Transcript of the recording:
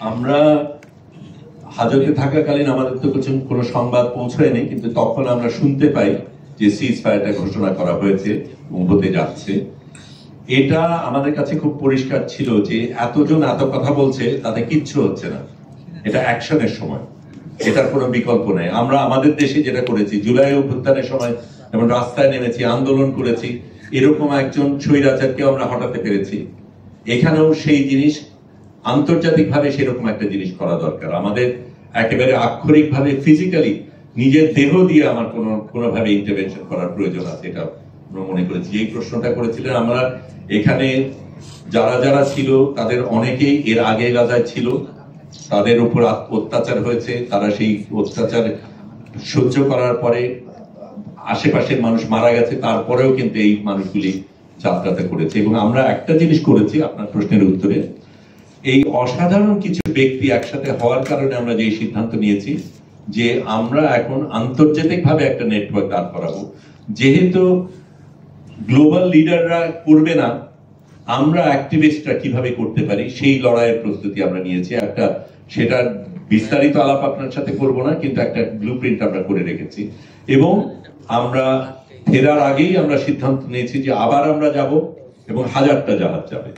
আমরা হাজতে থাকাকালীন আমাদের তো কোনো সংবাদ পৌঁছায়নি, কিন্তু তখন আমরা শুনতে পাই যে সিজ ফায়ারটা ঘোষণা করা হয়েছে এবং হতে যাচ্ছে। এটা আমাদের কাছে খুব পরিষ্কার ছিল যে এতজন এত কথা বলছে, তাতে কিচ্ছু হচ্ছে না। এটা অ্যাকশনের সময়, এটার কোনো বিকল্প নেই। আমরা আমাদের দেশে যেটা করেছি, জুলাই অভ্যুত্থানের সময় যেমন রাস্তায় নেমেছি, আন্দোলন করেছি, এরকম একজন স্বৈরাচারকে আমরা হটাতে পেরেছি। এখানেও সেই জিনিস আন্তর্জাতিকভাবে সেরকম একটা জিনিস করা দরকার। আমাদের একেবারে আক্ষরিকভাবে ফিজিক্যালি নিজের দেহ দিয়ে আমার কোনোভাবে ইন্টারভেনশন করার প্রয়োজন আছে, এটা আমরা মনে করেছি। এই প্রশ্নটা করেছিলেন, আমরা এখানে যারা যারা ছিল তাদের অনেকেই এর আগে গাজায় ছিল, তাদের উপর অত্যাচার হয়েছে, তারা সেই অত্যাচার সহ্য করার পরে আশেপাশের মানুষ মারা গেছে, তারপরেও কিন্তু এই মানুষগুলি যাত্রাতে করেছে। এবং আমরা একটা জিনিস করেছি আপনার প্রশ্নের উত্তরে, এই অসাধারণ কিছু ব্যক্তি একসাথে হওয়ার কারণে আমরা যে সিদ্ধান্ত নিয়েছি যে আমরা এখন আন্তর্জাতিকভাবে একটা নেটওয়ার্ক দাঁড় করাবো। যেহেতু গ্লোবাল লিডাররা করবে না, আমরা অ্যাক্টিভিস্টরা কিভাবে করতে পারি সেই লড়াইয়ের প্রস্তুতি আমরা নিয়েছি। একটা সেটার বিস্তারিত আলাপ আপনার সাথে করবো না, কিন্তু একটা ব্লুপ্রিন্ট আমরা করে রেখেছি। এবং আমরা ফেরার আগেই আমরা সিদ্ধান্ত নিয়েছি যে আবার আমরা যাব এবং 1000টা জাহাজ যাবে।